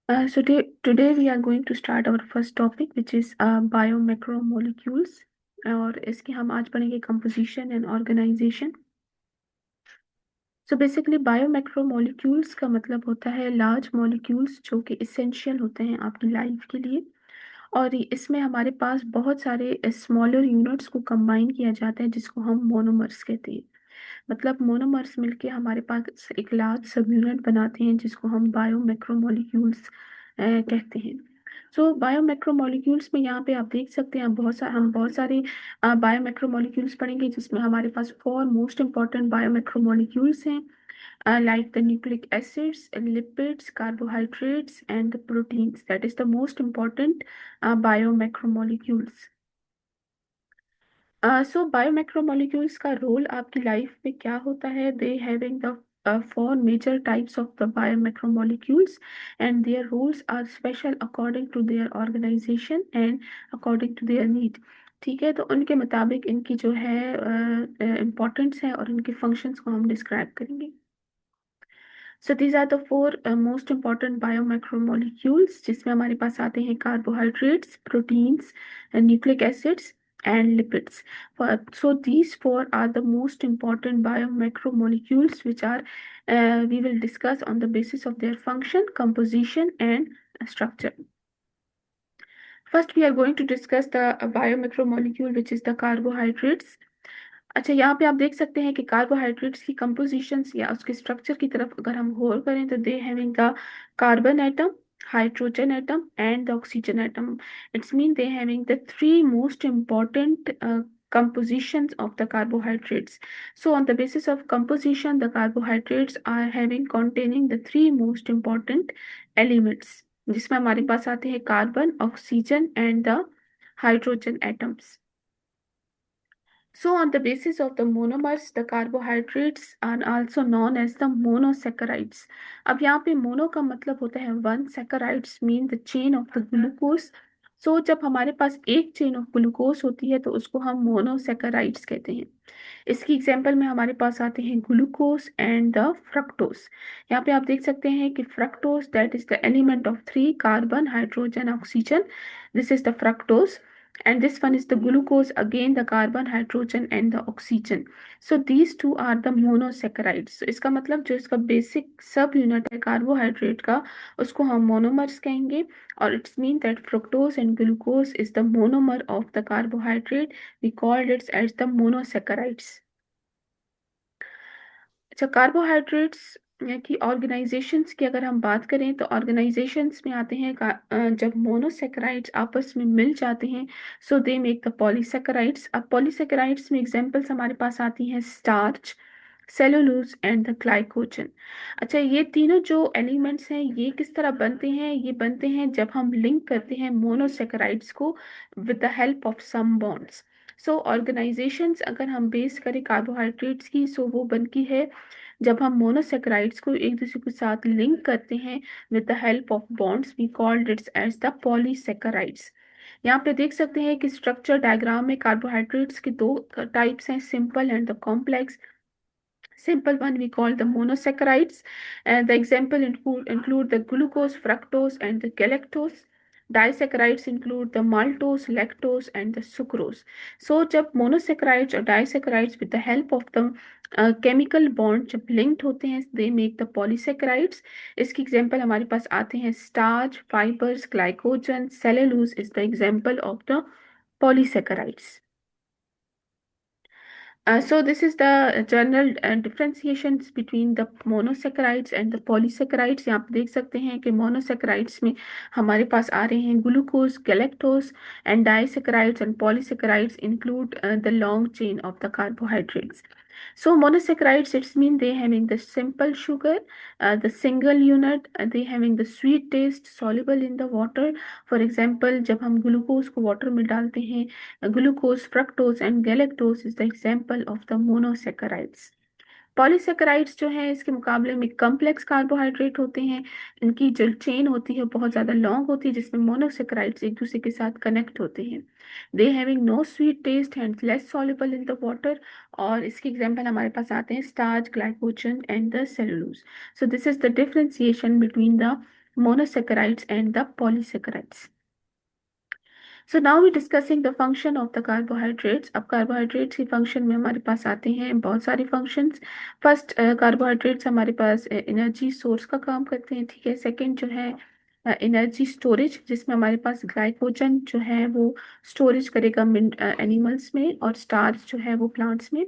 Today we are going to start our first topic, which is biomacromolecules. और इसकी हम आज पढ़ेंगे composition and organization. बेसिकली बायोमैक्रोमोलिक्यूल्स का मतलब होता है लार्ज मॉलिक्यूल्स जो कि इसेंशियल होते हैं आपकी लाइफ के लिए। और इसमें हमारे पास बहुत सारे स्मॉलर यूनिट्स को कंबाइन किया जाता है जिसको हम मोनोमर्स कहते हैं। मतलब मोनोमर्स मिलके हमारे पास एक लार्ज सब यूनिट बनाते हैं जिसको हम बायोमैक्रोमोलिक्यूल्स कहते हैं। बायोमैक्रोमोलिक्यूल्स में यहाँ पे आप देख सकते हैं हम बहुत सारे बायोमैक्रोमोलिक्यूल्स पढ़ेंगे जिसमें हमारे पास फोर मोस्ट इंपॉर्टेंट बायोमैक्रोमोलिक्यूल्स हैं, like the nucleic acids, lipids, carbohydrates, and the proteins. That is the most important biomacromolecules. बायोमैक्रोमोलिक्यूल्स का रोल आपकी लाइफ में क्या होता है? They having the four major types of the biomacromolecules, and their roles are special according to their organization and according to their need. ठीक है, तो उनके मुताबिक इनकी जो है इम्पोर्टेंस है और इनके फंक्शंस को हम डिस्क्राइब करेंगे। So these are the four most important biomacromolecules जिसमें हमारे पास आते हैं carbohydrates, proteins, nucleic acids and lipids. So these four are the most important biomacromolecules which are we will discuss on the basis of their function, composition and structure. First we are going to discuss the biomacromolecule which is the carbohydrates. अच्छा, यहाँ पे आप देख सकते हैं कि carbohydrates की compositions या उसके स्ट्रक्चर की तरफ अगर हम गौर करें तो they having the carbon atom, hydrogen atom and the oxygen atom. It's mean they having the three most important compositions of the carbohydrates. So on the basis of composition, the carbohydrates are having containing the three most important elements, जिसमें हमारे पास आते हैं carbon, oxygen and the hydrogen atoms. So, on the basis of the monomers, the carbohydrates are also known as the monosaccharides. अब यहाँ पे mono का मतलब होता है one, saccharides mean the chain of the glucose. जब हमारे पास एक चेन ऑफ ग्लूकोज होती है तो उसको हम मोनोसैकराइड्स कहते हैं. इसकी एग्जांपल में हमारे पास आते हैं ग्लूकोज एंड द फ्रक्टोज. यहाँ पे आप देख सकते हैं कि fructose that is the element of three, carbon, hydrogen, oxygen. This is the fructose. And this one is the glucose, again the carbon, hydrogen and the oxygen. So these two are the monosaccharides. So इसका मतलब जो इसका basic सब unit है carbohydrate का उसको हम monomers कहेंगे. और it's mean that fructose and glucose is the monomer of the carbohydrate. We called it's as the monosaccharides. अच्छा, कार्बोहाइड्रेट्स की ऑर्गेनाइजेशंस की अगर हम बात करें तो ऑर्गेनाइजेशंस में आते हैं जब मोनोसैकराइड्स आपस में मिल जाते हैं सो दे मेक द पॉलीसैकराइड्स. अब पॉलीसैकराइड्स में एग्जांपल्स हमारे पास आती हैं starch, cellulose and the glycogen. अच्छा, ये तीनों जो एलिमेंट्स हैं ये किस तरह बनते हैं? ये बनते हैं जब हम लिंक करते हैं मोनोसैकराइड्स को with the help of some bonds. Organisations अगर हम बेस करें कार्बोहाइड्रेट्स की वो बनती है जब हम मोनोसेक्राइड्स को एक दूसरे के साथ लिंक करते हैं with the help of bonds. We called it's as the polysaccharides. यहाँ पे देख सकते हैं कि स्ट्रक्चर डायग्राम में कार्बोहाइड्रेट्स के दो टाइप्स हैं, simple and the complex. Simple one we call the monosaccharides, and the example include the glucose, fructose, and the galactose. Disaccharides include the maltose, lactose, and the sucrose. जब monosaccharides और disaccharides with the help of the chemical bond जब linked होते हैं they make the polysaccharides. इसकी example हमारे पास आते हैं starch, fibers, glycogen, cellulose is the example of the polysaccharides. So this is the general differentiations between the monosaccharides and the polysaccharides. यहाँ पे देख सकते हैं कि monosaccharides में हमारे पास आ रहे हैं glucose, galactose, and disaccharides and polysaccharides include the long chain of the carbohydrates. Monosaccharides, it's mean they having the simple sugar, the single unit, they having the sweet taste, soluble in the water. For example, जब हम glucose को water में डालते हैं, glucose, fructose and galactose is the example of the monosaccharides. Polysaccharides जो है इसके मुकाबले में कम्प्लेक्स कार्बोहाइड्रेट होते हैं. इनकी जो चेन होती है बहुत ज़्यादा लॉन्ग होती है जिसमें मोनोसेक्राइड्स एक दूसरे के साथ कनेक्ट होते हैं. They having no sweet taste and less soluble in the water. और इसके एग्जाम्पल हमारे पास आते हैं starch, glycogen and the cellulose. This is the differentiation between the monosaccharides and the polysaccharides. So now we discussing the function of the carbohydrates. अब carbohydrates के function में हमारे पास आते हैं बहुत सारे फंक्शंस। फर्स्ट, कार्बोहाइड्रेट्स हमारे पास एनर्जी सोर्स का काम करते हैं, ठीक है। सेकंड जो है एनर्जी स्टोरेज, जिसमें हमारे पास ग्लाइकोजन जो है वो स्टोरेज करेगा एनिमल्स में, और स्टार्च जो है वो प्लांट्स में।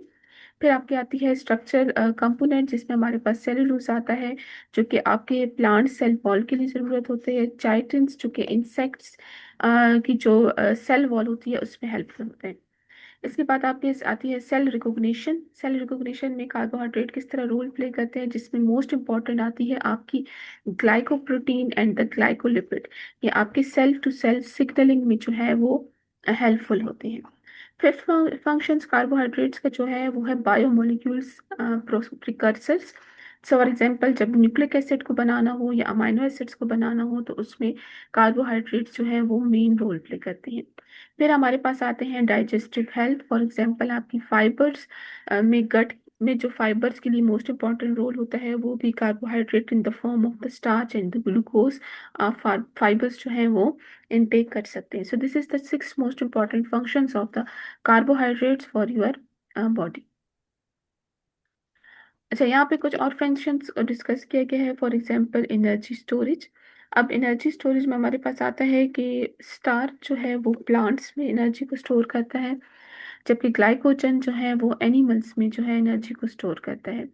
फिर आपकी आती है स्ट्रक्चर कंपोनेंट, जिसमें हमारे पास सेलुलोज आता है, जो कि आपके प्लांट सेल वॉल के लिए ज़रूरत होते हैं। चाइटिन्स जो कि इंसेक्ट्स की जो सेल वॉल होती है उसमें हेल्पफुल होते हैं। इसके बाद आपके आती है सेल रिकॉग्निशन। सेल रिकॉग्निशन में कार्बोहाइड्रेट किस तरह रोल प्ले करते हैं, जिसमें मोस्ट इंपॉर्टेंट आती है आपकी ग्लाइकोप्रोटीन एंड द ग्लाइकोलिपिड। ये आपके सेल टू सेल सिग्नलिंग में जो है वो हेल्पफुल होते हैं। फिफ्थ फंक्शंस कार्बोहाइड्रेट्स का जो है वो है बायोमोलिक्यूल्स प्रिकर्सर्स। फॉर एग्जांपल, जब न्यूक्लिक एसिड को बनाना हो या अमाइनो एसिड्स को बनाना हो तो उसमें कार्बोहाइड्रेट्स जो है वो मेन रोल प्ले करते हैं। फिर हमारे पास आते हैं डाइजेस्टिव हेल्थ। फॉर एग्जांपल, आपकी फाइबर्स में गट में जो फाइबर्स के लिए मोस्ट इंपॉर्टेंट रोल होता है वो भी carbohydrate in the form of the starch and the glucose fibres जो है वो इनटेक कर सकते हैं। सो this is the six most important functions of the carbohydrates for your body. अच्छा, यहाँ पे कुछ और फंक्शंस डिस्कस किया गया है। For example energy storage. अब एनर्जी स्टोरेज में हमारे पास आता है कि स्टार्च जो है वो प्लांट्स में एनर्जी को स्टोर करता है, जबकि ग्लाइकोजन जो है वो एनिमल्स में जो है एनर्जी को स्टोर करता है।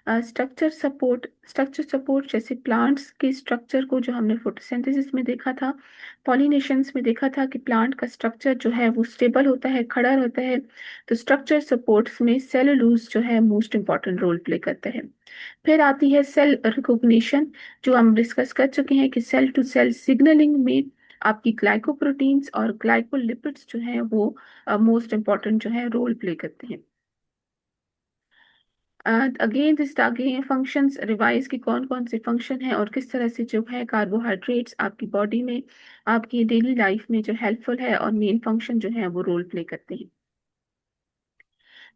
स्ट्रक्चर सपोर्ट जैसे प्लांट्स के स्ट्रक्चर को जो हमने फोटोसिंथेसिस में देखा था, पॉलिनेशंस में देखा था कि प्लांट का स्ट्रक्चर जो है वो स्टेबल होता है, खड़ा होता है। तो स्ट्रक्चर सपोर्ट्स में सेलुलोज जो है मोस्ट इंपॉर्टेंट रोल प्ले करता है। फिर आती है सेल रिकॉग्निशन, जो हम डिस्कस कर चुके हैं कि सेल टू सेल सिग्नलिंग में आपकी ग्लाइकोप्रोटीन्स और ग्लाइकोलिपिड्स जो है वो मोस्ट इंपॉर्टेंट जो है रोल प्ले करते हैं। Again this again functions revise की कौन कौन से फंक्शन है और किस तरह से जो है कार्बोहाइड्रेट्स आपकी बॉडी में आपकी डेली लाइफ में जो हेल्पफुल है और मेन फंक्शन जो है वो रोल प्ले करते हैं।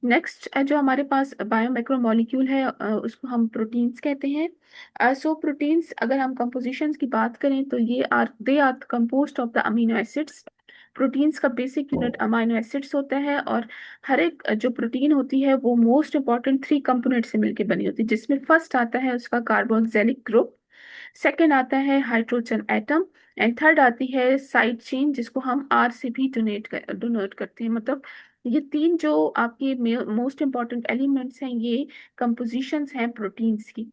नेक्स्ट जो हमारे पास बायोमैक्रोमोलिक्यूल है उसको हम प्रोटीन्स कहते हैं। सो प्रोटीन्स अगर हम कंपोजिशंस की बात करें तो ये they are composed of the amino acids. Proteins का बेसिक यूनिट अमीनो एसिड्स होता है, और हर एक जो प्रोटीन होती है वो मोस्ट इंपॉर्टेंट थ्री कंपोनेंट से मिलकर बनी होती है, जिसमें फर्स्ट आता है उसका कार्बोक्सिलिक ग्रुप, सेकेंड आता है हाइड्रोजन एटम, एंड थर्ड आती है साइड चेन, जिसको हम आर से भी डोनेट करते हैं। मतलब ये तीन जो आपके मोस्ट इंपॉर्टेंट एलिमेंट्स हैं, ये कंपोजिशंस हैं प्रोटीन्स की।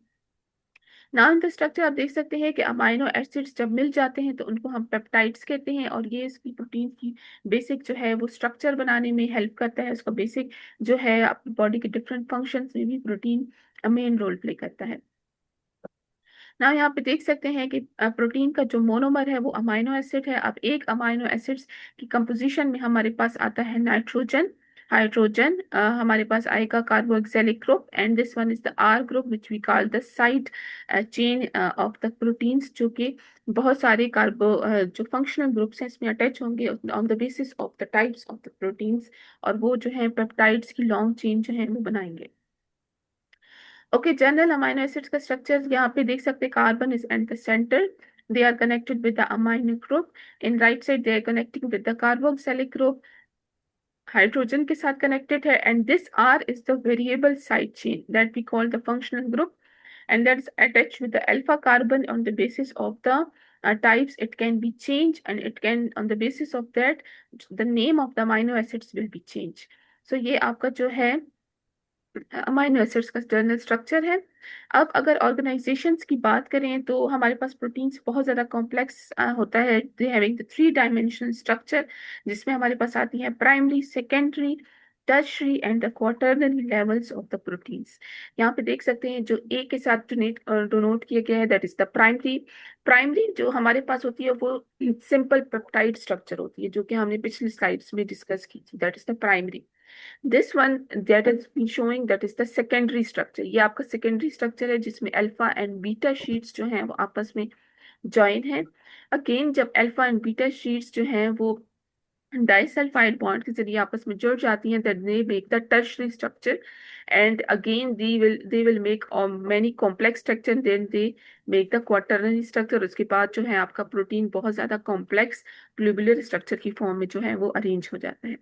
नाउ इन द स्ट्रक्चर आप देख सकते हैं कि अमाइनो एसिड्स जब मिल जाते हैं तो उनको हम पेप्टाइड्स कहते हैं, और ये इसकी प्रोटीन की बेसिक जो है वो स्ट्रक्चर बनाने में हेल्प करता है। उसका बेसिक जो है आपकी बॉडी के डिफरेंट फंक्शंस में भी प्रोटीन मेन रोल प्ले करता है। ना यहाँ पे देख सकते हैं कि प्रोटीन का जो मोनोमर है वो अमाइनो एसिड है। अब एक अमाइनो एसिड्स की कंपोजिशन में हमारे पास आता है नाइट्रोजन, हाइड्रोजन, हमारे पास आएगा carboxylic group, and this one is the R group which we call the side chain of the proteins, जो कि बहुत सारे जो फंक्शनल ग्रुप्स हैं इसमें अटैच होंगे on the basis of the types of the proteins, और वो जो है पेप्टाइड्स की लॉन्ग चेन जो है वो बनाएंगे। ओके, जनरल अमाइनो एसिड्स का स्ट्रक्चर यहाँ पे देख सकते हैं। Carbon is at the centre, they are connected with the amino group. In right side they are connecting with the carboxylic group, hydrogen के साथ कनेक्टेड है, and this R is the variable side chain that we call the functional group, and that is attached with the alpha carbon on the basis of the types. It can be changed, and it can on the basis of that the name of the amino acids will be changed. So ये आपका जो है amino acids का journal structure है। अब अगर organisations की बात करें तो हमारे पास प्रोटीन्स बहुत ज़्यादा कॉम्प्लेक्स होता है, they having the three dimensional structure, जिसमें हमारे पास आती है primary, secondary, tertiary and the quaternary levels of the proteins. यहाँ पे देख सकते हैं जो ए के साथ डोनोट किया गया है, that is the primary. Primary जो हमारे पास होती है वो सिंपल पेप्टाइड स्ट्रक्चर होती है, जो कि हमने पिछली स्लाइड्स में डिस्कस की थी, that is the primary. This one that is been showing that is the secondary structure, ये आपका सेकेंडरी स्ट्रक्चर है, जिसमें अल्फा एंड बीटा शीट्स जो हैं वो आपस में ज्वाइन है। अगेन जब अल्फा एंड बीटा शीट्स जो हैं वो डाइसल्फाइड बॉन्ड के जरिए आपस में जुड़ जाती हैं, that they make the tertiary structure, and again they will make many complex structure, then they make the quaternary structure. उसके बाद जो है आपका प्रोटीन बहुत ज्यादा कॉम्प्लेक्स ट्यूबुलर स्ट्रक्चर की फॉर्म में जो है वो अरेंज हो जाता है।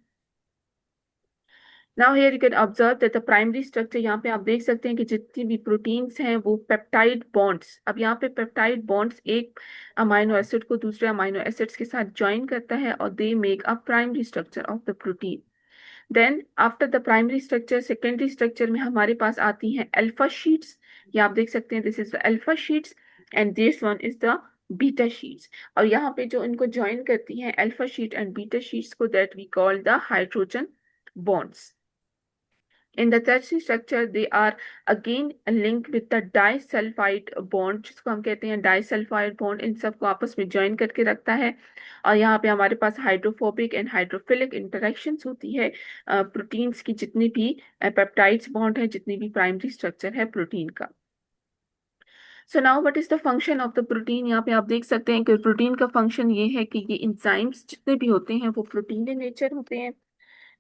Now here you can observe that the primary structure, यहाँ पे आप देख सकते हैं कि जितनी भी प्रोटीन्स हैं वो पेप्टाइड बॉन्ड्स, अब यहाँ पे पेप्टाइड बॉन्ड्स एक अमाइनो एसिड को दूसरे अमाइनो एसिड्स के साथ ज्वाइन करता है और they make a primary structure of the protein. Then after the primary structure, secondary structure में हमारे पास आती हैं अल्फा शीट्स। ये आप देख सकते हैं, this is the alpha sheets and this one is the beta sheets. और यहाँ पे जो इनको ज्वाइन करती हैं alpha sheet and beta sheets को, that we call the hydrogen bonds. In the tertiary structure, they are again linked with the disulfide bond, जिसको हम कहते हैं डाइसल्फाइड बॉन्ड, इन सबको आपस में ज्वाइन करके रखता है। और यहाँ पे हमारे पास हाइड्रोफोबिक एंड हाइड्रोफिलिक इंटरेक्शंस होती है प्रोटीन्स की, जितनी भी पेप्टाइड्स बॉन्ड है, जितनी भी प्राइमरी स्ट्रक्चर है प्रोटीन का। So now what is the function of the protein, यहाँ पे आप देख सकते हैं कि प्रोटीन का फंक्शन ये है कि ये इंजाइम्स जितने भी होते हैं वो प्रोटीन इन नेचर होते हैं।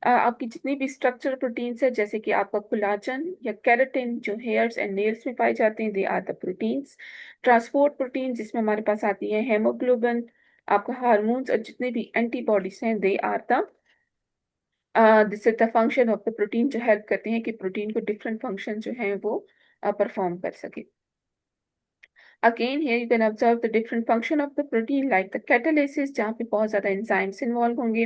आपकी जितनी भी स्ट्रक्चरल प्रोटीन्स है, जैसे कि आपका कोलाजन या केराटिन जो हेयर्स एंड नेल्स में पाए जाते हैं, they are the proteins. Transport protein जिसमें हमारे पास आती है हेमोग्लोबिन, आपका हार्मोन्स और जितने भी एंटीबॉडीज हैं, they are the this is the function of the protein, जो हेल्प करते हैं कि प्रोटीन को डिफरेंट फंक्शन जो है वो परफॉर्म कर सके। Again, here you can observe the different function of the protein, like the catalysis, जहाँ पे बहुत ज़्यादा enzymes involve होंगे,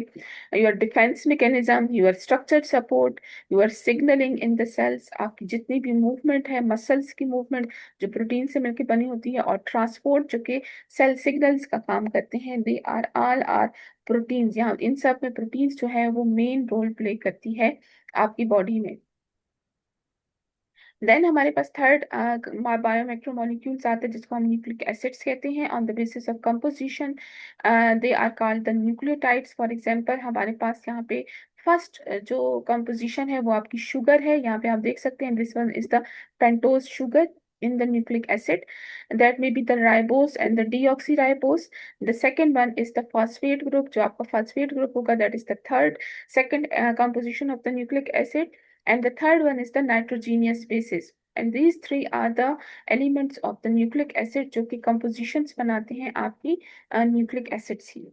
your defense mechanism, your structured support, your signaling in the cells, आपकी जितनी भी movement है, muscles की movement जो प्रोटीन से मिलकर बनी होती है, और transport जो कि cell signals का काम करते हैं, they are all are proteins। यहाँ इन सब में proteins जो है वो main role play करती है आपकी body में। देन हमारे पास थर्ड बायोमैक्रोमोलिक्यूल्स आते हैं, जिसको हम न्यूक्लिक एसिड्स कहते हैं। On the basis of composition they are called the nucleotides. For example हमारे पास यहाँ पे फर्स्ट जो कंपोजिशन है वो आपकी शुगर है, यहाँ पे आप देख सकते हैं, this one is the pentose sugar in the nucleic acid, that may be the ribose and the deoxyribose. The second one is the phosphate group, जो आपका phosphate group होगा, that is the third second composition of the nucleic acid, and the third one is the nitrogenous bases, and these three are the elements of the nucleic acid जो कि compositions बनाते हैं आपकी nucleic acids ही।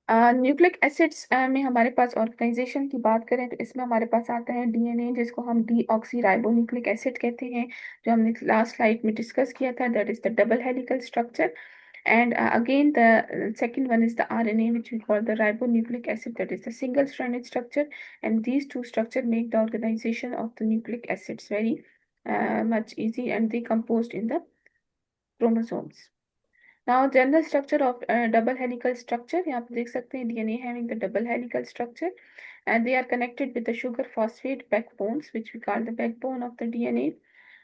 Nucleic acids में हमारे पास organisation की बात करें तो इसमें हमारे पास आता है डीएनए, जिसको हम डीऑक्सीराइबोन्यूक्लिक एसिड कहते हैं, जो हमने लास्ट स्लाइड में डिस्कस किया था, that is the double helical structure. And again, the second one is the RNA, which we call the ribonucleic acid, that is the single-stranded structure. And these two structures make the organization of the nucleic acids very much easy, and they composed in the chromosomes. Now, general structure of double helical structure, यहाँ पे देख सकते हैं DNA having the double helical structure, and they are connected with the sugar phosphate backbones, which we call the backbone of the DNA,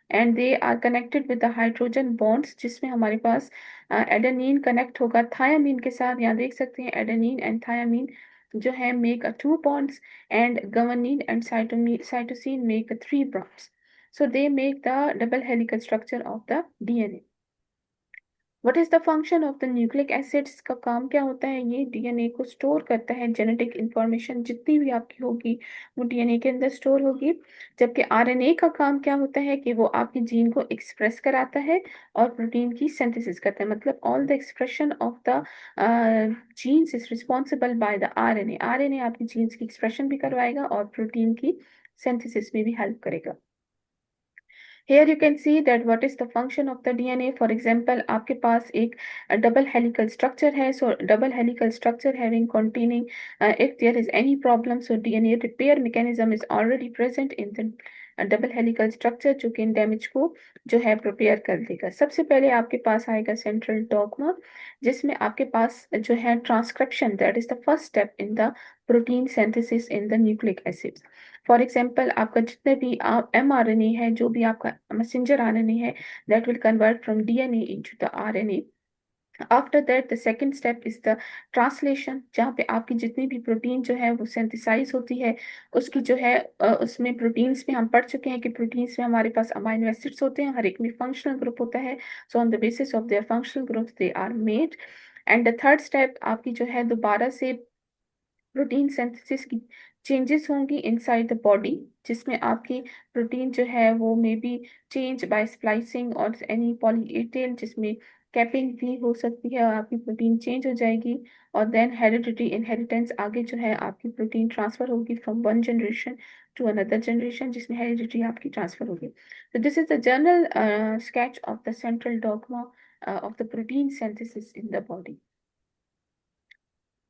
and they are connected with the hydrogen bonds, जिसमें हमारे पास adenine connect होगा thiamine के साथ। यहाँ देख सकते हैं adenine and thiamine जो है make a two bonds, and guanine and cytosine make a three bonds. So they make the double helical structure of the DNA. What is the function of the nucleic acids, का काम क्या होता है, ये DNA को store करता है। Genetic information जितनी भी आपकी होगी वो डीएनए के अंदर स्टोर होगी। जबकि आरएनए का काम क्या होता है कि वो आपकी जीन को एक्सप्रेस कराता है और प्रोटीन की सिंथेसिस करता है, मतलब all the expression of the genes is responsible by the RNA. RNA आपकी जीन्स की एक्सप्रेशन भी करवाएगा और प्रोटीन की सिंथेसिस में भी हेल्प करेगा। Here you can see that what is the function of the DNA. For example, आपके पास एक double helical structure है, so double helical structure having containing if there is any problem, so DNA repair mechanism is already present in the double helical structure, जो कि इन damage को जो है prepare कर देगा। सबसे पहले आपके पास आएगा सेंट्रल डॉग्मा, जिसमें आपके पास जो है transcription, that is the first step in the protein synthesis in the nucleic acids. For example आपका जितने भी mRNA है, जो भी आपका मैसेंजर आरएनए है, that will convert from DNA into the RNA. After that the second step is the translation, जहाँ पे आपकी जितनी भी प्रोटीन जो है वो सिंथेसाइज होती है, उसकी जो है उसमें प्रोटीन्स में हम पढ़ चुके हैं कि प्रोटीन्स में हमारे पास अमाइनो एसिड्स होते हैं, हर एक में फंक्शनल ग्रुप होता है। So on the basis of their functional group they are made. And the third step आपकी जो है दोबारा से प्रोटीन सिंथेसिस की चेंजेस होंगी इनसाइड द बॉडी, जिसमें आपकी प्रोटीन जो है वो may be change by splicing और एनी पॉली ए टेल, जिसमें कैपिंग भी हो सकती है और आपकी प्रोटीन चेंज हो जाएगी। और देन हेरिडिटी इनहेरिटेंस, आगे जो है आपकी प्रोटीन ट्रांसफर होगी from one generation to another generation, जिसमें हेरिडिटी आपकी ट्रांसफर होगी। तो this is the general sketch of the central dogma of the protein synthesis in the body.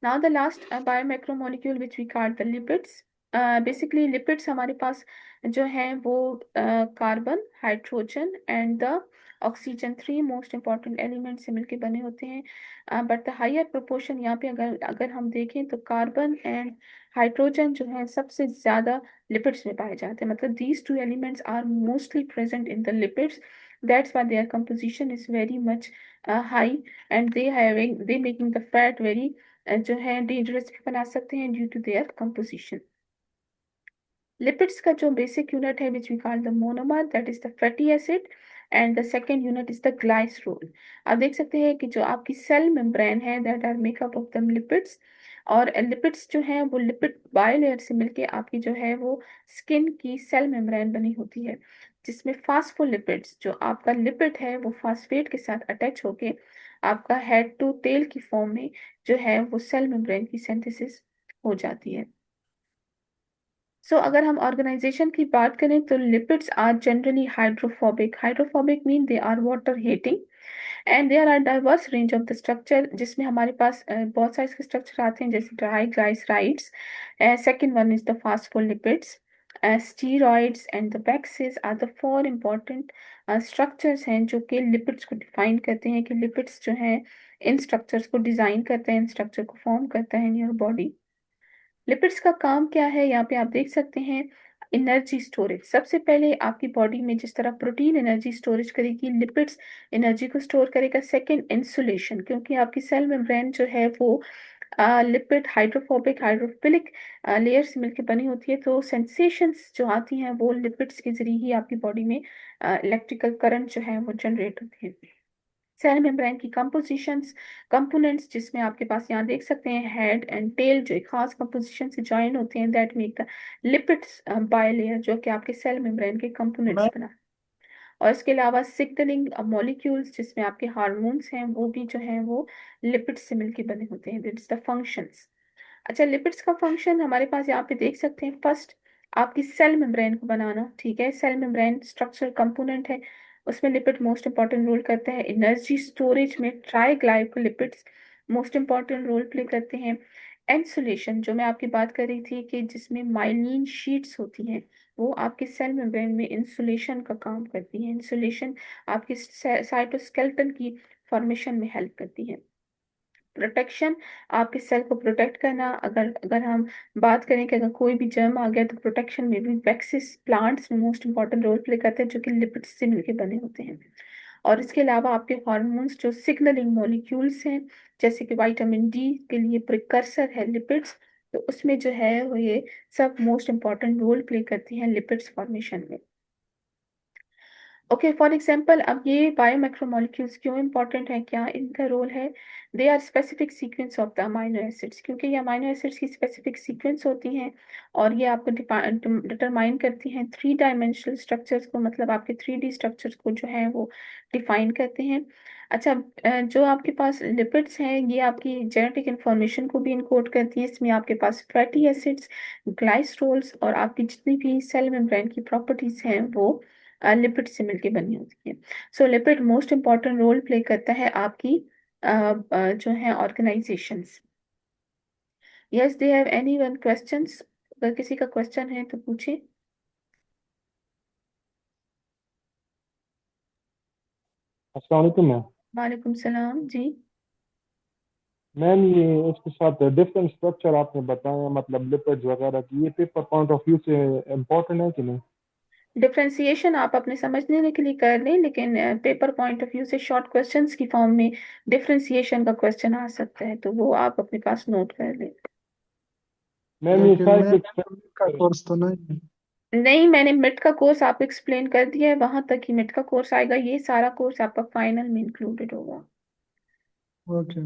Now the last biomacromolecule which we call the lipids. Basically lipids हमारे पास जो है वो carbon, hydrogen and the oxygen, three most important element से मिलके बने होते हैं। But the higher proportion यहाँ पे अगर अगर हम देखें तो कार्बन एंड हाइड्रोजन जो है सबसे ज्यादा लिपिड्स में पाए जाते हैं, मतलब these two elements are mostly present in the lipids, that's why their composition is very much high and they making the fat very जो है डेंजरस भी बना सकते हैं due to their composition. Lipids का जो बेसिक यूनिट है which we call the monomer, that is the fatty acid, and the second unit is the glycerol. आप देख सकते हैं कि जो आपकी सेल मेम्ब्रेन है that are makeup of the lipids, और लिपिड्स जो है वो लिपिड बायलेयर से मिलके आपकी जो है वो स्किन की सेल मेम्ब्रेन बनी होती है, जिसमें फास्फोलिपिड्स, जो आपका लिपिड है वो फास्फेट के साथ अटैच होके आपका हेड टू टेल की फॉर्म में जो है वो सेल मेम्ब्रेन की सिंथेसिस हो जाती है। सो अगर हम ऑर्गेनाइजेशन की बात करें तो lipids are generally hydrophobic, hydrophobic mean they are water hating, and there are diverse range of the structure, जिसमें हमारे पास बहुत सारे इसके स्ट्रक्चर आते हैं जैसे triglycerides, second one is the phospholipids, steroids and the waxes are the four important structures हैं जो कि लिपिड्स को डिफाइन करते हैं, कि लिपिड्स जो हैं इन स्ट्रक्चर्स को डिजाइन करते हैं, इन स्ट्रक्चर को फॉर्म करता है इन योर बॉडी। लिपिड्स का काम क्या है, यहाँ पे आप देख सकते हैं एनर्जी स्टोरेज। सबसे पहले आपकी बॉडी में जिस तरह प्रोटीन एनर्जी स्टोरेज करेगी, लिपिड्स एनर्जी को स्टोर करेगा। सेकंड, इंसुलेशन, क्योंकि आपकी सेल मेम्ब्रेन जो है वो लिपिड हाइड्रोफोबिक हाइड्रोफिलिक लेयर से मिलकर बनी होती है, तो सेंसेशंस जो आती हैं वो लिपिड्स के जरिए ही आपकी बॉडी में इलेक्ट्रिकल करंट जो है वो जनरेट होती है। सेल मेम्ब्रेन की कंपोजिशंस, कंपोनेंट्स, जिसमें आपके पास यहाँ देख सकते हैं हेड एंड टेल जो एक खास कंपोजिशन से ज्वाइन होते हैं, that make the lipids bilayer, जो कि आपके सेल मेम्ब्रेन के कंपोनेंट्स मैं बना। और इसके अलावा सिग्नलिंग मॉलिक्यूल्स जिसमें आपके हार्मोन्स हैं वो भी जो हैं वो लिपिड्स से मिलके बने होते हैं, दैट इज द फंक्शंस। अच्छा, लिपिड्स का फंक्शन हमारे पास यहाँ पे देख सकते हैं। फर्स्ट, आपकी सेल मेम्ब्रेन को बनाना, ठीक है, सेल मेम्ब्रेन स्ट्रक्चर कंपोनेंट है, उसमें लिपिड मोस्ट इंपॉर्टेंट रोल करते हैं। एनर्जी स्टोरेज में ट्राइग्लाइकोलिपिड्स मोस्ट इंपॉर्टेंट रोल प्ले करते हैं। इंसुलेशन, जो मैं आपकी बात कर रही थी कि जिसमें माइलिन शीट्स होती हैं, वो आपके सेल मेम्ब्रेन में इंसुलेशन का काम करती है। इंसुलेशन आपकी साइटोस्केलेटन की फॉर्मेशन में हेल्प करती है। प्रोटेक्शन, आपके सेल को प्रोटेक्ट करना, अगर अगर हम बात करें कि अगर कोई भी जर्म आ गया तो प्रोटेक्शन में भी वैक्सीस प्लांट्स में मोस्ट इंपॉर्टेंट रोल प्ले करते हैं, जो कि लिपिड्स से मिलकर बने होते हैं। और इसके अलावा आपके हार्मोन्स जो सिग्नलिंग मॉलिक्यूल्स हैं, जैसे कि विटामिन डी के लिए प्रिकर्सर है लिपिड्स, तो उसमें जो है वो ये सब मोस्ट इंपॉर्टेंट रोल प्ले करती हैं लिपिड्स फॉर्मेशन में। ओके, फॉर एग्जाम्पल अब ये बायोमैक्रोमोलिक्यूल्स क्यों इंपॉर्टेंट है, क्या इनका रोल है। They are specific sequence of the amino acids, क्योंकि ये अमाइनो एसिड्स की स्पेसिफिक सीक्वेंस होती हैं और ये आपको डिटरमाइन करती हैं थ्री डायमेंशनल स्ट्रक्चर्स को, मतलब आपके थ्री डी स्ट्रक्चर्स को जो है वो डिफाइन करते हैं। अच्छा, जो आपके पास लिपिड्स हैं ये आपकी जेनेटिक इंफॉर्मेशन को भी इनकोड करती है। इसमें आपके पास फैटी एसिड्स, ग्लाइसरोल्स और आपकी जितनी भी सेल मेम्ब्रेन की प्रॉपर्टीज हैं वो लिपिड से मिलके बनी होती है। So lipid most important role play करता है आपकी जो है organisations. Yes, they have any one questions, अगर किसी का क्वेश्चन है तो पूछे। अस्सलाम वालेकुम मैम। वालेकुम सलाम जी। मैम ये इसके साथ डिफरेंट स्ट्रक्चर आपने बताया, मतलब लिपिड्स वगैरह की, ये पेपर पॉइंट ऑफ व्यू से इम्पोर्टेंट है कि नहीं? डिफ्रेंसिएशन आप अपने समझने के लिए कर लें, लेकिन पेपर पॉइंट ऑफ व्यू से शॉर्ट क्वेश्चंस की फॉर्म में डिफ्रेंसिएशन का क्वेश्चन आ सकता है, तो वो आप अपने पास नोट कर लें। मैम ये लेकिन मैं साइक्लिक का स्ट्रक्चर। कोर्स तो नहीं है। नहीं, मैंने मिड का कोर्स आपको एक्सप्लेन कर दिया है, वहां तक ही मिड का कोर्स आएगा, ये सारा कोर्स आपका फाइनल में इंक्लूडेड होगा। ओके।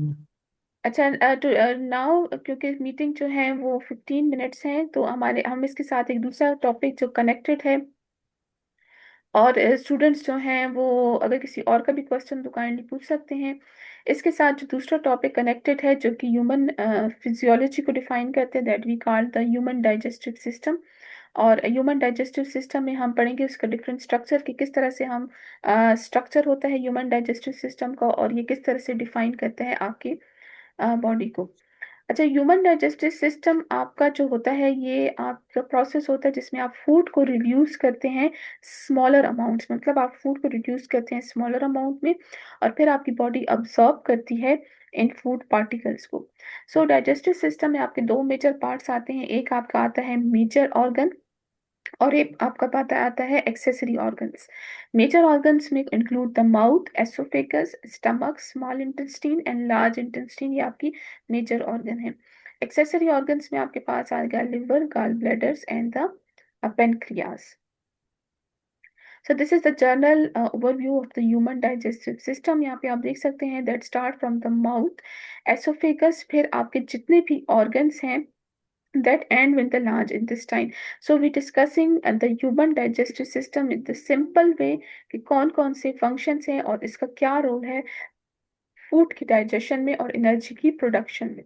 अच्छा, तो नाउ क्योंकि मीटिंग जो है वो 15 मिनट्स है, तो हम इसके साथ एक दूसरा टॉपिक जो कनेक्टेड है, और स्टूडेंट्स जो हैं वो अगर किसी और का भी क्वेश्चन तो काइंडली पूछ सकते हैं। इसके साथ जो दूसरा टॉपिक कनेक्टेड है जो कि ह्यूमन फिजियोलॉजी को डिफाइन करते हैं, that we call the human digestive system. और ह्यूमन डाइजेस्टिव सिस्टम में हम पढ़ेंगे उसका डिफरेंट स्ट्रक्चर, कि किस तरह से हम स्ट्रक्चर होता है ह्यूमन डाइजेस्टिव सिस्टम का, और ये किस तरह से डिफाइन करता है आपकी बॉडी को। अच्छा, ह्यूमन डाइजेस्टिव सिस्टम आपका जो होता है ये आपका प्रोसेस होता है जिसमें आप फूड को रिड्यूस करते हैं स्मॉलर अमाउंट्स, मतलब आप फूड को रिड्यूस करते हैं स्मॉलर अमाउंट में, और फिर आपकी बॉडी अब्सॉर्ब करती है इन फूड पार्टिकल्स को। सो डाइजेस्टिव सिस्टम में आपके दो मेजर पार्ट्स आते हैं, एक आपका आता है मेजर ऑर्गन, और एक आपका पता आता है एक्सेसरी ऑर्गन्स। मेजर ऑर्गन्स में include the mouth, oesophagus, stomach, small intestine and large intestine, ये आपकी मेजर ऑर्गन है। एक्सेसरी ऑर्गन्स में आपके पास आ गया liver, gall bladders and the pancreas. So this is the general overview of the human digestive system. यहाँ पे आप देख सकते हैं that start from the mouth, oesophagus, फिर आपके जितने भी ऑर्गन्स हैं that end with the large intestine. So we discussing the human digestive system in the simple way कि कौन कौन से functions हैं और इसका क्या रोल है फूड की डाइजेशन में और एनर्जी की प्रोडक्शन में।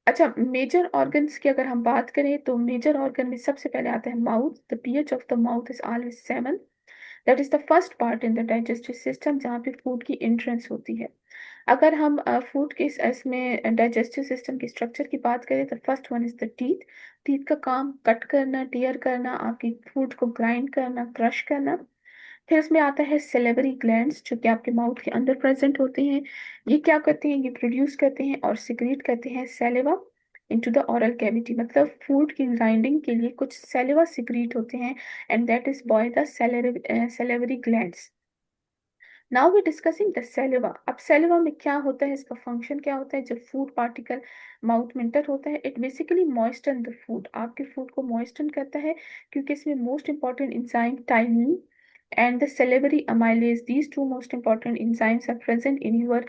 अच्छा, मेजर ऑर्गन्स की अगर हम बात करें तो मेजर ऑर्गन में सबसे पहले आता है mouth. The pH of the mouth is always 7। That is the first part in the digestive system जहाँ पे फूड की एंट्रेंस होती है। अगर हम फूड के इसमें डाइजेस्टिव सिस्टम की स्ट्रक्चर की बात करें तो first one is the teeth. Teeth का काम कट करना, टीयर करना, आपकी फूड को ग्राइंड करना, क्रश करना। फिर उसमें आता है सेलेवरी ग्लैंड्स जो कि आपके माउथ के अंदर प्रेजेंट होते हैं। ये क्या करते हैं, ये प्रोड्यूस करते हैं और सिक्रीट करते हैं saliva into the oral cavity, मतलब फूड की ग्राइंडिंग के लिए कुछ सैलिवा सिक्रीट होते हैं, and that is by the salivary glands. Now we discussing the saliva. अब सेलिवा में क्या होता है, इसका फंक्शन क्या होता है। जब फूड पार्टिकल माउथ में इंटर होता है, it basically moisten the food, आपके फूड को मॉइस्टन करता है, क्योंकि इसमें most important enzyme ptyalin and the salivary amylase, these two most important enzymes are present in your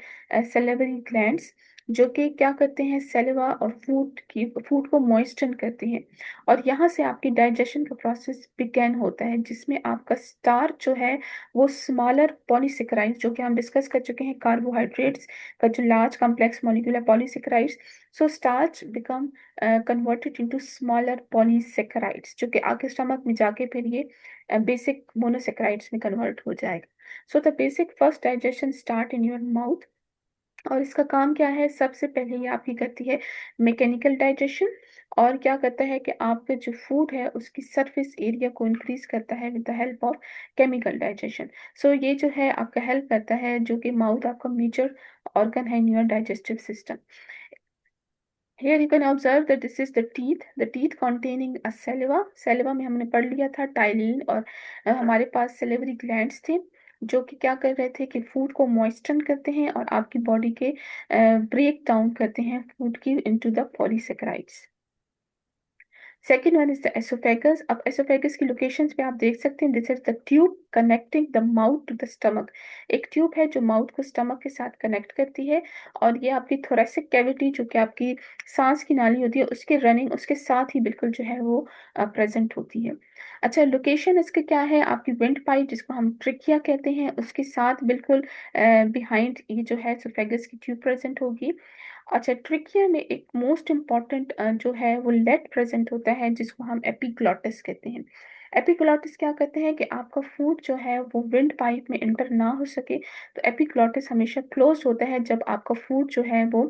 salivary glands, जो कि क्या करते हैं, सैलिवा और फूड को मॉइस्चन करते हैं। और यहाँ से आपकी डाइजेशन का प्रोसेस बिगेन होता है, जिसमें आपका स्टार्च जो है वो स्मॉलर पॉलीसेकेराइड्स, जो कि हम डिस्कस कर चुके हैं कार्बोहाइड्रेट्स का जो large complex molecular polysaccharides. So starch become converted into smaller polysaccharides, जो कि आगे स्टमक में जाके फिर ये बेसिक मोनोसेक्राइड्स में कन्वर्ट हो जाएगा। So the basic first digestion start in your mouth. और इसका काम क्या है, सबसे पहले ये आपकी करती है मैकेनिकल डाइजेशन, और क्या करता है कि आपका जो फूड है उसकी सरफेस एरिया को इंक्रीज करता है with the help of chemical digestion. So ये जो है आपका हेल्प करता है, जो कि माउथ आपका मेजर ऑर्गन है in your digestive system. Here you can observe that this is the teeth containing a saliva. Saliva में हमने पढ़ लिया था टाइलिन, और हमारे पास सेलेवरी ग्लैंड्स थे जो कि क्या कर रहे थे कि फूड को मॉइस्चन करते हैं और आपकी बॉडी के ब्रेक डाउन करते हैं फूड की into the polysaccharides. Second one is the oesophagus. अब एसोफेगस की लोकेशंस पे आप देख सकते हैं, this is the tube connecting the mouth to the stomach. एक ट्यूब है जो माउथ को स्टमक के साथ कनेक्ट करती है, और ये आपकी थोरेसिक कैविटी जो कि आपकी सांस की नाली होती है उसके रनिंग उसके साथ ही बिल्कुल जो है वो प्रेजेंट होती है। अच्छा, लोकेशन इसके क्या है, आपकी विंड पाइप जिसको हम ट्रिकिया कहते हैं उसके साथ बिल्कुल बिहाइंड ये जो है एसोफेगस की ट्यूब प्रेजेंट होगी। अच्छा, ट्रिकिया में एक मोस्ट इम्पॉर्टेंट जो है वो लेड प्रेजेंट होता है जिसको हम एपिग्लॉटिस कहते हैं। एपिग्लॉटिस क्या कहते हैं कि आपका फूड जो है वो विंड पाइप में इंटर ना हो सके, तो एपिग्लॉटिस हमेशा क्लोज होता है जब आपका फूड जो है वो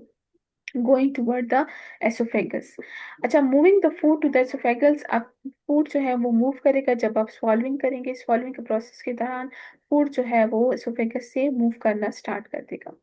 गोइंग टूवर्ड द एसोफेगस। अच्छा, moving the food to the oesophagus, आप फूड जो है वो मूव करेगा जब आप स्वॉल्विंग करेंगे। स्वॉल्विंग के प्रोसेस के दौरान फूड जो है वो एसोफेगस से मूव करना स्टार्ट कर देगा।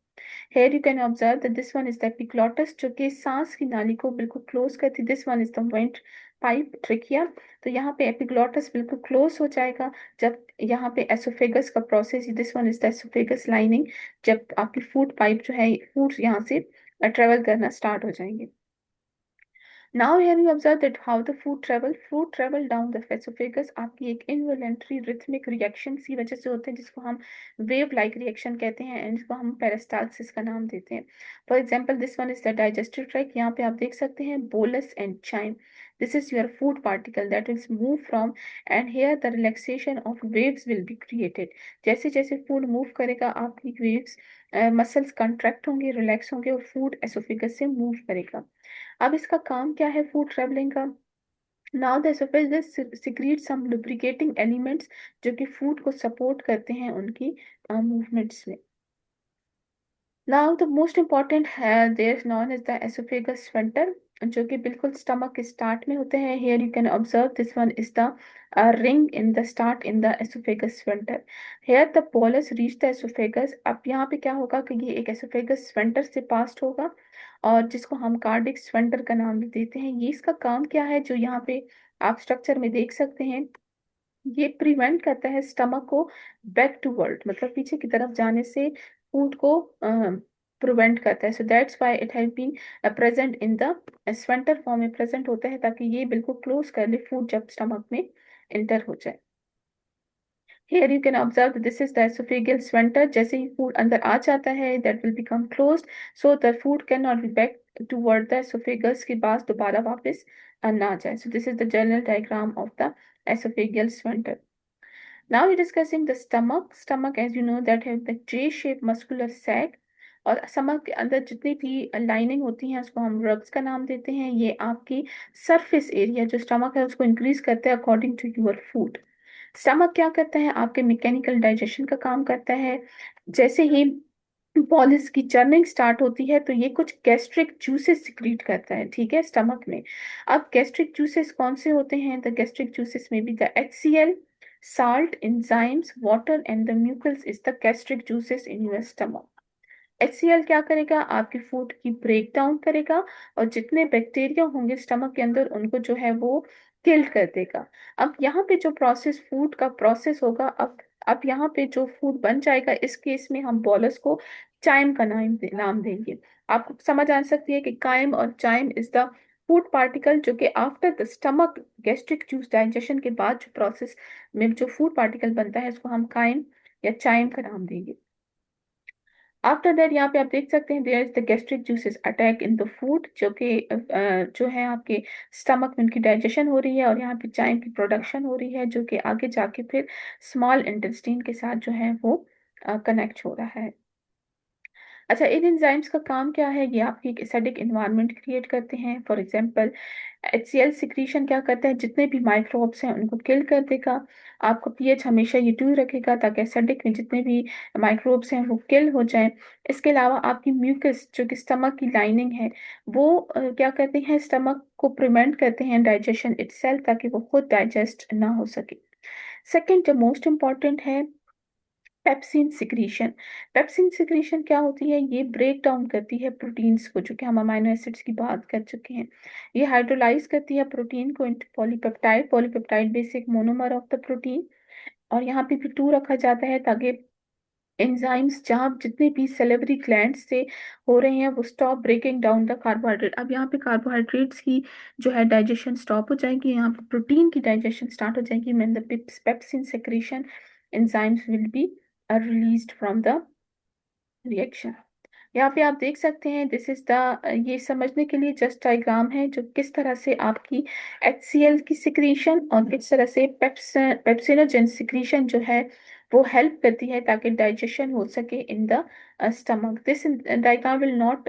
Here you can observe that this one is the epiglottis जो कि सांस की नाली को बिल्कुल क्लोज करती है। This one is the vent pipe trachea। तो यहाँ पे एपिग्लॉटस बिल्कुल क्लोज हो जाएगा जब यहाँ पे एसोफेगस का process, this one is the oesophagus lining, जब आपकी फूड पाइप जो है फूड यहाँ से ट्रेवल करना स्टार्ट हो जाएंगे। Now here you observe that how the food travel down the esophagus आपकी एक involuntary rhythmic reaction की वजह से होते हैं, जिसको हम wave like reaction कहते हैं, एंड इसको हम पेरिस्टाल्सिस का नाम देते हैं. For example this one is the digestive tract. यहाँ पे आप देख सकते हैं bolus and chyme. This is your food particle that is move from, and here the relaxation of waves will be created. जैसे जैसे फूड मूव करेगा आपकी वेव्स, मसल्स कंट्रैक्ट होंगे, रिलैक्स होंगे, और फूड एसोफेगस से मूव करेगा. अब इसका काम क्या है फूड ट्रेवलिंग का? Now the oesophagus secrete some lubricating elements जो कि फूड को सपोर्ट करते हैं उनकी मूवमेंट्स में. नाउ द मोस्ट इम्पॉर्टेंट है there known as the oesophagus sphincter, जो कि बिल्कुल स्टमक के स्टार्ट में होते हैं. Here you can observe this one is the ring in the start in the oesophagus sphincter. Here the bolus reach the oesophagus. अब यहाँ पे क्या होगा कि ये एक एसोफेगस स्फिंक्टर से पास्ट होगा, और जिसको हम कार्डिक स्फिंक्टर का नाम भी देते हैं. ये इसका काम क्या है, जो यहाँ पे आप स्ट्रक्चर में देख सकते हैं, ये प्रिवेंट करता है स्टमक को बैक टू वर्ल्ड, मतलब पीछे की तरफ जाने से फूड को प्रिवेंट करता है. So that's why it has been present in the sphincter form में प्रेजेंट होता है, ताकि ये बिल्कुल क्लोज कर ले फूड जब स्टमक में इंटर हो जाए. Here you can observe that this is the esophageal sphincter. जैसे ही फूड अंदर आ जाता है, that will become closed, so the food cannot be back toward the esophagus के पास दोबारा वापस ना आ जाए. So this is the general diagram of the esophageal sphincter. Now we're discussing the stomach. Stomach, as you know, that have the J-shaped muscular sac. और stomach के अंदर जितनी भी लाइनिंग होती हैं उसको हम रग्स का नाम देते हैं. ये आपकी सरफेस एरिया जो स्टमक है उसको इंक्रीज करते हैं according to your food. Stomach क्या करता है, आपके मैकेनिकल डाइजेशन का काम करता है. जैसे ही पॉलिस की चर्निंग स्टार्ट होती है तो ये कुछ गैस्ट्रिक जूसेस सिक्रीट करता है, ठीक है, स्टमक में. अब गैस्ट्रिक जूसेस कौन से होते हैं? द गैस्ट्रिक जूसेस में be the HCl, salt, enzymes, water and the mucus is the gastric juices in your stomach. HCl क्या करेगा, आपके फूड की ब्रेक डाउन करेगा, और जितने बैक्टीरिया होंगे स्टमक के अंदर उनको जो है वो किल कर देगा. अब यहाँ पे जो प्रोसेस फूड का प्रोसेस होगा, अब यहाँ पे जो फूड बन जाएगा, इस केस में हम बॉलस को चाइम का नाम देंगे. आपको समझ आ सकती है कि काइम और chyme is the food particle जो कि after the stomach gastric juice digestion के बाद जो प्रोसेस में जो फूड पार्टिकल बनता है उसको हम काइम या चाइम का नाम देंगे. आफ्टर दैट यहाँ पे आप देख सकते हैं there is the gastric juices attack in the food, जो कि जो है आपके स्टमक में उनकी डाइजेशन हो रही है, और यहाँ पे चाइम की प्रोडक्शन हो रही है, जो कि आगे जाके फिर स्मॉल इंटेस्टाइन के साथ जो है वो कनेक्ट हो रहा है. अच्छा, इन एंजाइम्स का काम क्या है? ये आपकी एक एसिडिक इन्वायरमेंट क्रिएट करते हैं. फॉर एग्जांपल HCl सिक्रीशन क्या करता है, जितने भी माइक्रोब्स हैं उनको किल कर देगा. आपका पीएच हमेशा ये 2 रखेगा ताकि एसिडिक में जितने भी माइक्रोब्स हैं वो किल हो जाएं. इसके अलावा आपकी म्यूकस जो कि स्टमक की लाइनिंग है, वो क्या करते हैं, स्टमक को प्रिवेंट करते हैं डाइजेशन इटसेल्फ, ताकि वो खुद डाइजेस्ट ना हो सके. सेकेंड जो मोस्ट इम्पॉर्टेंट है, पेप्सिन सिक्रीशन. पेप्सिन सिक्रीशन क्या होती है? ये ब्रेक डाउन करती है प्रोटीन्स को, जो कि हम अमाइनो एसिड्स की बात कर चुके हैं. ये हाइड्रोलाइज करती है प्रोटीन को into polypeptide. Polypeptide basic monomer of the protein, और यहाँ पे भी 2 रखा जाता है ताकि एंजाइम्स जहाँ जितने भी सेलेवरी ग्लैंड से हो रहे हैं वो stop breaking down the carbohydrate. अब यहाँ पे कार्बोहाइड्रेट्स की जो है डाइजेशन स्टॉप हो जाएगी, यहाँ पे प्रोटीन की डाइजेशन स्टार्ट हो जाएगी. When the pepsin secretion enzymes will be released from the reaction. यहाँ पे आप देख सकते हैं दिस इज द, ये समझने के लिए जस्ट डायग्राम है जो किस तरह से आपकी HCl की सिक्रीशन और किस तरह से पेप्सिनोजेन सिक्रीशन जो है वो हेल्प करती है ताकि डाइजेशन हो सके in the stomach. This diagram will not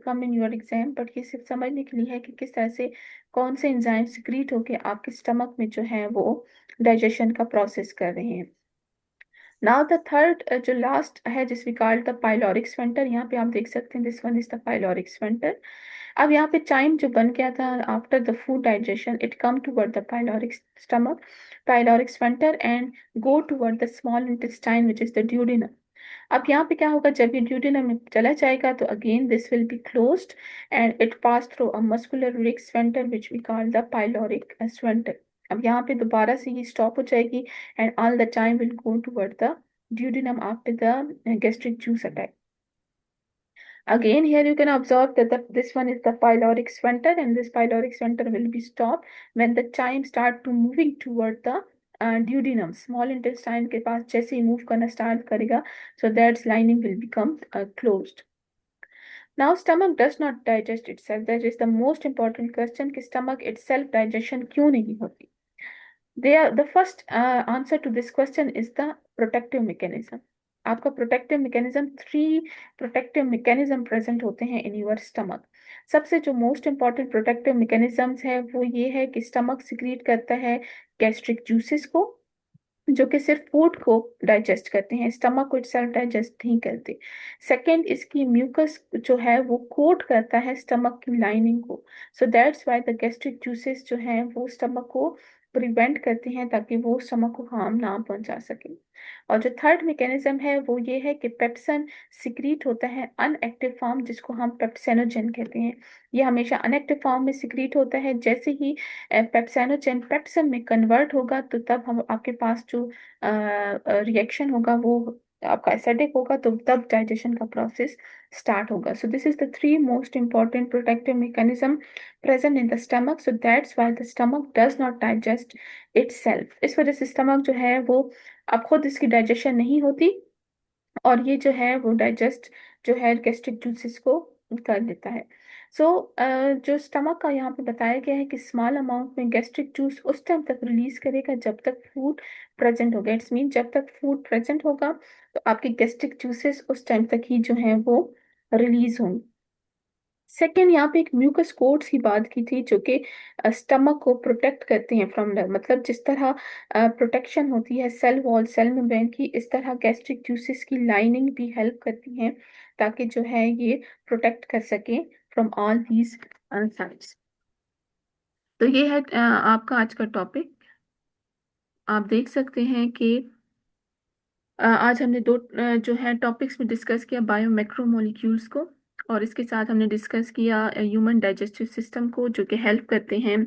come in your exam, but ये सिर्फ समझने के लिए है कि किस तरह से कौन से एंजाइम सिक्रीट होके आपके स्टमक में जो है वो डाइजेशन का प्रोसेस कर रहे हैं. नाउ द थर्ड जो लास्ट है जिस we call the pyloric sphincter. यहाँ पे आप देख सकते हैं this one is the pyloric sphincter. अब यहाँ पे चाइम जो बन गया था after the food digestion, it come toward the pyloric stomach pyloric sphincter and go toward the small intestine which is the duodenum. अब यहाँ पे क्या होगा, जब ये ड्यूडेनम में चला जाएगा तो again this will be closed and it pass through a muscular ring sphincter which we call the pyloric sphincter. अब यहाँ पे दोबारा से ये स्टॉप हो जाएगी and all the time will go toward the duodenum after the gastric juice attack. Again, here you can observe that this one is the pyloric sphincter, and this pyloric sphincter will be stopped when the chyme start to moving toward the duodenum. Small intestine के पास जैसे ही move करना start करेगा, so that lining will become closed. Now, stomach does not digest itself. That is the most important question कि stomach itself digestion क्यों नहीं होती? The first answer to this question is the protective mechanism. आपका protective mechanism, three protective mechanism present होते हैं in your stomach. सबसे जो most important protective mechanisms है वो ये है कि स्टमक सिक्रीट करता है गैस्ट्रिक जूसेस को, जो कि सिर्फ फूड को डाइजेस्ट करते हैं, स्टमक को इटसेल्फ डाइजेस्ट नहीं करते. सेकंड, इसकी म्यूकस जो है वो कोट करता है स्टमक की लाइनिंग को. सो that's why the gastric juices जो हैं वो स्टमक को प्रिवेंट करते हैं ताकि वो स्टमक को हार्म ना पहुंचा सके. और जो थर्ड मैकेनिज्म है वो ये है कि पेप्सन सिक्रीट होता है अनएक्टिव फॉर्म, जिसको हम पेप्सेनोजेन कहते हैं. ये हमेशा अनएक्टिव फॉर्म में सिक्रीट होता है. जैसे ही पेप्सेनोजेन पेप्सन में कन्वर्ट होगा तो तब हम आपके पास जो रिएक्शन होगा वो आपका एसिडिक होगा, तो तब डाइजेशन का प्रोसेस स्टार्ट होगा. सो this is the three most important protective mechanism present in the stomach. So that's why the stomach does not digest itself. इस वजह से स्टमक जो है वो अब खुद इसकी डाइजेशन नहीं होती, और ये जो है वो डाइजेस्ट जो है गैस्ट्रिक जूसेस को कर देता है. सो जो स्टमक का यहाँ पे बताया गया है कि स्मॉल अमाउंट में गैस्ट्रिक जूस उस टाइम तक रिलीज करेगा जब तक फूड प्रेजेंट होगा. इट्स मीन जब तक फूड प्रेजेंट होगा तो आपके गैस्ट्रिक जूसेस उस टाइम तक ही जो है वो रिलीज होंगे. सेकेंड, यहाँ पे एक म्यूकस कोट्स की बात की थी जो कि स्टमक को प्रोटेक्ट करते हैं फ्रॉम द, मतलब जिस तरह प्रोटेक्शन होती है सेल वॉल सेल मेम्ब्रेन की, इस तरह गैस्ट्रिक जूसेस की लाइनिंग भी हेल्प करती हैं ताकि जो है ये प्रोटेक्ट कर सके फ्रॉम ऑल दीज साइड्स. तो ये है आपका आज का टॉपिक. आप देख सकते हैं कि आज हमने दो जो है टॉपिक्स में डिस्कस किया बायो मैक्रोमोलिक्यूल्स को, और इसके साथ हमने डिस्कस किया ह्यूमन डाइजेस्टिव सिस्टम को जो कि हेल्प करते हैं